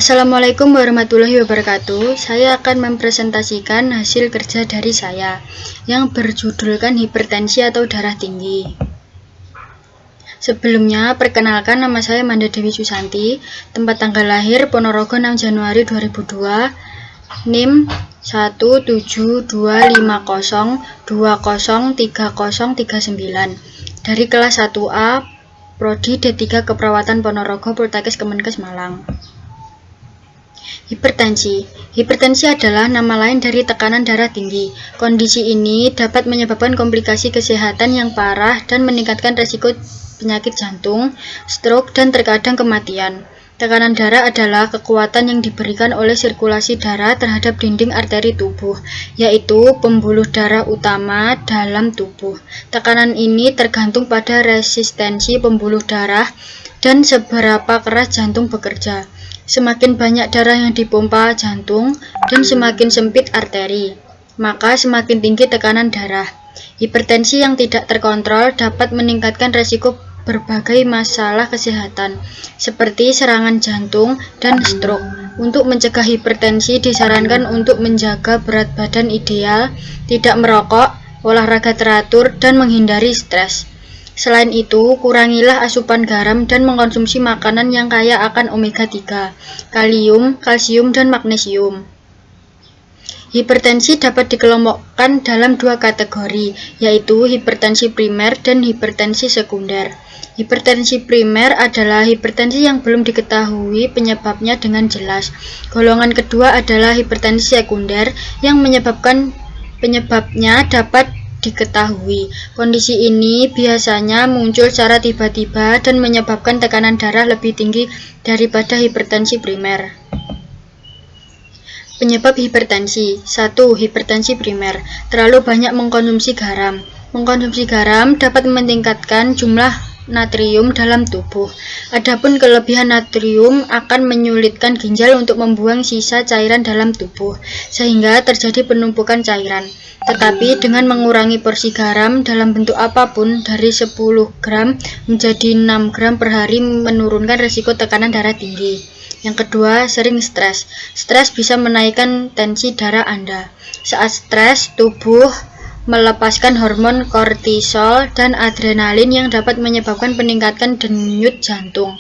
Assalamualaikum warahmatullahi wabarakatuh. Saya akan mempresentasikan hasil kerja dari saya yang berjudulkan hipertensi atau darah tinggi. Sebelumnya, perkenalkan, nama saya Manda Dewi Susanti, tempat tanggal lahir Ponorogo 6 Januari 2002, NIM 17250203039, dari kelas 1A, Prodi D3 Keperawatan Ponorogo, Poltekkes Kemenkes Malang. Hipertensi adalah nama lain dari tekanan darah tinggi. Kondisi ini dapat menyebabkan komplikasi kesehatan yang parah dan meningkatkan risiko penyakit jantung, stroke, dan terkadang kematian. Tekanan darah adalah kekuatan yang diberikan oleh sirkulasi darah terhadap dinding arteri tubuh, yaitu pembuluh darah utama dalam tubuh. Tekanan ini tergantung pada resistensi pembuluh darah dan seberapa keras jantung bekerja. Semakin banyak darah yang dipompa jantung dan semakin sempit arteri, maka semakin tinggi tekanan darah. Hipertensi yang tidak terkontrol dapat meningkatkan risiko berbagai masalah kesehatan, seperti serangan jantung dan stroke. Untuk mencegah hipertensi, disarankan untuk menjaga berat badan ideal, tidak merokok, olahraga teratur, dan menghindari stres. Selain itu, kurangilah asupan garam dan mengkonsumsi makanan yang kaya akan omega 3, kalium, kalsium, dan magnesium. Hipertensi dapat dikelompokkan dalam dua kategori, yaitu hipertensi primer dan hipertensi sekunder. Hipertensi primer adalah hipertensi yang belum diketahui penyebabnya dengan jelas. Golongan kedua adalah hipertensi sekunder yang penyebabnya dapat diketahui. Kondisi ini biasanya muncul secara tiba-tiba dan menyebabkan tekanan darah lebih tinggi daripada hipertensi primer. Penyebab hipertensi. 1. Hipertensi primer. Terlalu banyak mengkonsumsi garam. Mengkonsumsi garam dapat meningkatkan jumlah natrium dalam tubuh. Adapun kelebihan natrium akan menyulitkan ginjal untuk membuang sisa cairan dalam tubuh, sehingga terjadi penumpukan cairan. Tetapi dengan mengurangi porsi garam dalam bentuk apapun dari 10 gram menjadi 6 gram per hari menurunkan risiko tekanan darah tinggi. Yang kedua, sering stres. Stres bisa menaikkan tensi darah Anda. Saat stres, tubuh melepaskan hormon kortisol dan adrenalin yang dapat menyebabkan peningkatan denyut jantung.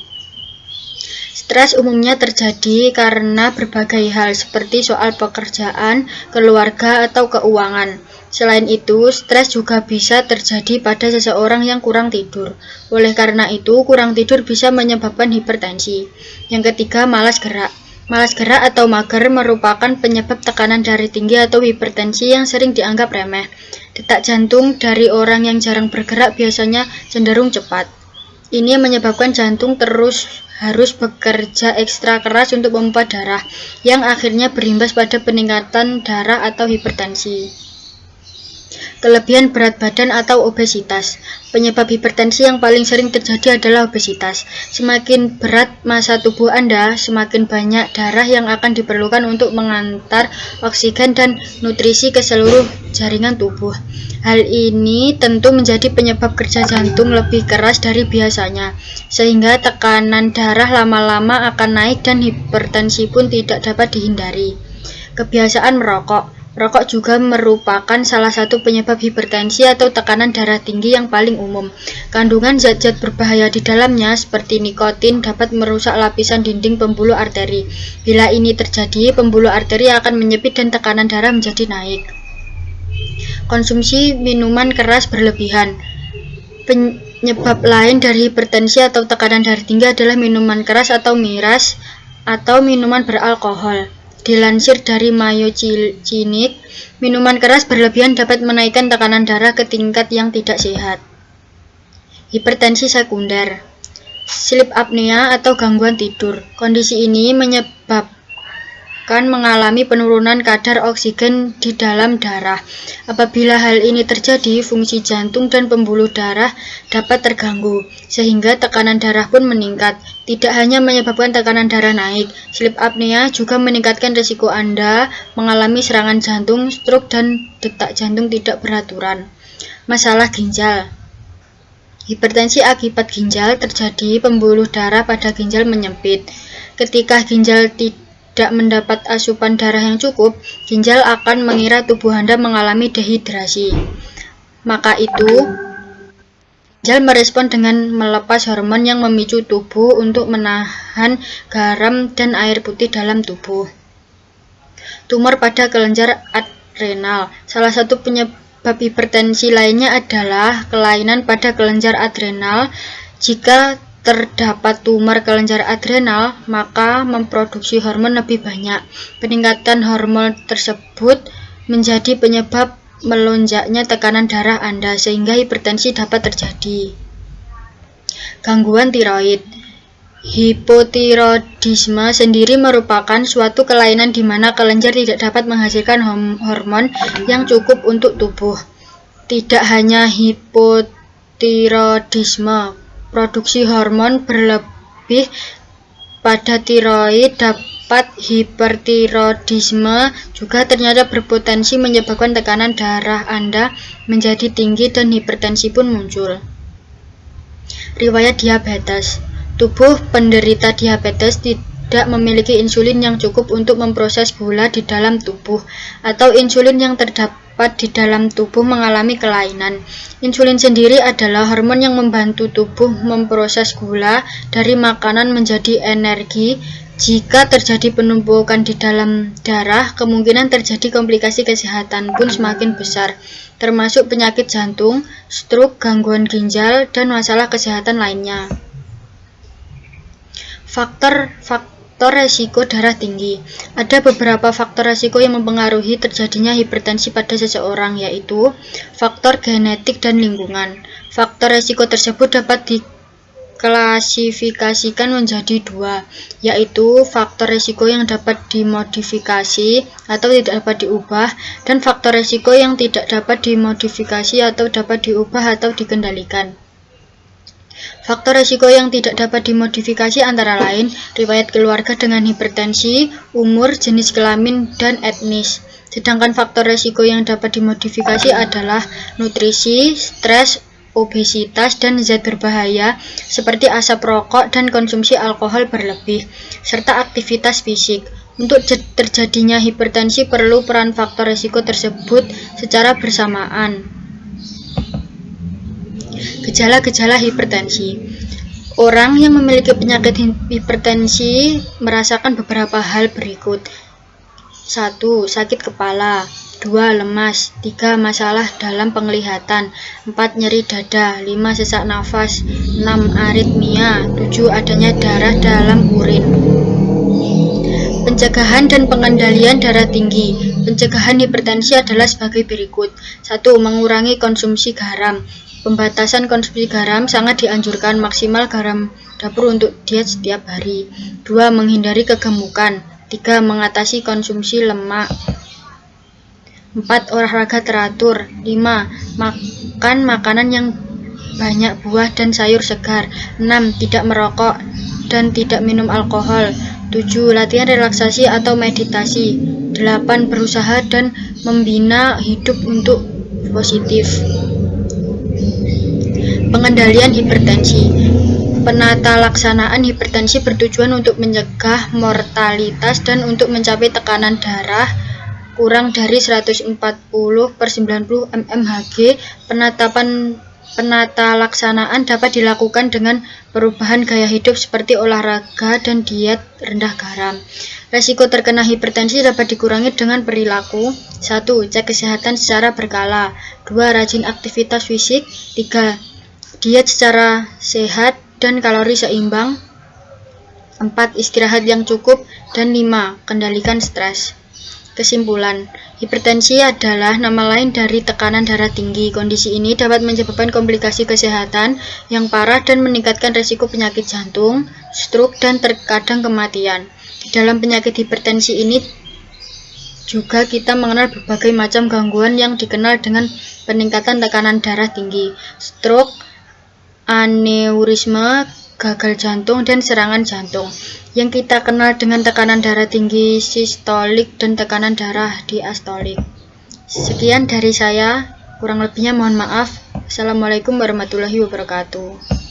Stres umumnya terjadi karena berbagai hal seperti soal pekerjaan, keluarga, atau keuangan. Selain itu, stres juga bisa terjadi pada seseorang yang kurang tidur. Oleh karena itu, kurang tidur bisa menyebabkan hipertensi. Yang ketiga, malas gerak. Malas gerak atau mager merupakan penyebab tekanan darah tinggi atau hipertensi yang sering dianggap remeh. Detak jantung dari orang yang jarang bergerak biasanya cenderung cepat. Ini menyebabkan jantung harus bekerja ekstra keras untuk memompa darah, yang akhirnya berimbas pada peningkatan darah atau hipertensi. Kelebihan berat badan atau obesitas. Penyebab hipertensi yang paling sering terjadi adalah obesitas. Semakin berat massa tubuh Anda, semakin banyak darah yang akan diperlukan untuk mengantar oksigen dan nutrisi ke seluruh jaringan tubuh. Hal ini tentu menjadi penyebab kerja jantung lebih keras dari biasanya, sehingga tekanan darah lama-lama akan naik dan hipertensi pun tidak dapat dihindari. Kebiasaan merokok. Rokok juga merupakan salah satu penyebab hipertensi atau tekanan darah tinggi yang paling umum. Kandungan zat-zat berbahaya di dalamnya seperti nikotin dapat merusak lapisan dinding pembuluh arteri. Bila ini terjadi, pembuluh arteri akan menyempit dan tekanan darah menjadi naik. Konsumsi minuman keras berlebihan. Penyebab lain dari hipertensi atau tekanan darah tinggi adalah minuman keras atau miras atau minuman beralkohol. Dilansir dari Mayo Clinic, minuman keras berlebihan dapat menaikkan tekanan darah ke tingkat yang tidak sehat. Hipertensi sekunder. Sleep apnea atau gangguan tidur. Kondisi ini menyebabkan mengalami penurunan kadar oksigen di dalam darah. Apabila hal ini terjadi, fungsi jantung dan pembuluh darah dapat terganggu, sehingga tekanan darah pun meningkat. Tidak hanya menyebabkan tekanan darah naik, sleep apnea juga meningkatkan risiko Anda mengalami serangan jantung, stroke, dan detak jantung tidak beraturan. Masalah ginjal. Hipertensi akibat ginjal terjadi, pembuluh darah pada ginjal menyempit. Ketika ginjal tidak mendapat asupan darah yang cukup, ginjal akan mengira tubuh Anda mengalami dehidrasi. Maka itu, ginjal merespon dengan melepas hormon yang memicu tubuh untuk menahan garam dan air putih dalam tubuh. Tumor pada kelenjar adrenal. Salah satu penyebab hipertensi lainnya adalah kelainan pada kelenjar adrenal. Jika terdapat tumor kelenjar adrenal, maka memproduksi hormon lebih banyak. Peningkatan hormon tersebut menjadi penyebab melonjaknya tekanan darah Anda, sehingga hipertensi dapat terjadi. Gangguan tiroid. Hipotiroidisme sendiri merupakan suatu kelainan di mana kelenjar tidak dapat menghasilkan hormon yang cukup untuk tubuh. Tidak hanya hipotiroidisme, produksi hormon berlebih pada tiroid dapat hipertiroidisme juga ternyata berpotensi menyebabkan tekanan darah Anda menjadi tinggi dan hipertensi pun muncul. Riwayat diabetes. Tubuh penderita diabetes tidak memiliki insulin yang cukup untuk memproses gula di dalam tubuh, atau insulin yang terdapat di dalam tubuh mengalami kelainan. Insulin sendiri adalah hormon yang membantu tubuh memproses gula dari makanan menjadi energi. Jika terjadi penumpukan di dalam darah, kemungkinan terjadi komplikasi kesehatan pun semakin besar, termasuk penyakit jantung, stroke, gangguan ginjal, dan masalah kesehatan lainnya. Faktor resiko darah tinggi. Ada beberapa faktor resiko yang mempengaruhi terjadinya hipertensi pada seseorang, yaitu faktor genetik dan lingkungan. Faktor resiko tersebut dapat diklasifikasikan menjadi dua, yaitu faktor resiko yang dapat dimodifikasi atau tidak dapat diubah, dan faktor resiko yang tidak dapat dimodifikasi atau dapat diubah atau dikendalikan. Faktor resiko yang tidak dapat dimodifikasi antara lain riwayat keluarga dengan hipertensi, umur, jenis kelamin, dan etnis. Sedangkan faktor resiko yang dapat dimodifikasi adalah nutrisi, stres, obesitas, dan zat berbahaya seperti asap rokok dan konsumsi alkohol berlebih, serta aktivitas fisik. Untuk terjadinya hipertensi perlu peran faktor resiko tersebut secara bersamaan. Gejala-gejala hipertensi. Orang yang memiliki penyakit hipertensi merasakan beberapa hal berikut. 1. Sakit kepala. 2. Lemas. 3. Masalah dalam penglihatan. 4. Nyeri dada. 5. Sesak nafas. 6. Aritmia. 7. Adanya darah dalam urin. Pencegahan dan pengendalian darah tinggi. Pencegahan hipertensi adalah sebagai berikut. 1. Mengurangi konsumsi garam. Pembatasan konsumsi garam sangat dianjurkan, maksimal garam dapur untuk diet setiap hari. 2. Menghindari kegemukan. 3. Mengatasi konsumsi lemak. 4. Olahraga teratur. 5. Makan makanan yang banyak buah dan sayur segar. 6. Tidak merokok dan tidak minum alkohol. 7. Latihan relaksasi atau meditasi. 8. Berusaha dan membina hidup untuk positif. Pengendalian hipertensi. Penata laksanaan hipertensi bertujuan untuk mencegah mortalitas dan untuk mencapai tekanan darah kurang dari 140/90 mmHg. Penata laksanaan dapat dilakukan dengan perubahan gaya hidup seperti olahraga dan diet rendah garam. Resiko terkena hipertensi dapat dikurangi dengan perilaku. 1. Cek kesehatan secara berkala. 2. Rajin aktivitas fisik. 3. Diet secara sehat dan kalori seimbang. 4. Istirahat yang cukup. Dan 5. Kendalikan stres. Kesimpulan, hipertensi adalah nama lain dari tekanan darah tinggi. Kondisi ini dapat menyebabkan komplikasi kesehatan yang parah dan meningkatkan risiko penyakit jantung, stroke, dan terkadang kematian. Di dalam penyakit hipertensi ini juga kita mengenal berbagai macam gangguan yang dikenal dengan peningkatan tekanan darah tinggi, stroke, aneurisme, gagal jantung, dan serangan jantung. Yang kita kenal dengan tekanan darah tinggi sistolik dan tekanan darah diastolik. Sekian dari saya, kurang lebihnya mohon maaf. Assalamualaikum warahmatullahi wabarakatuh.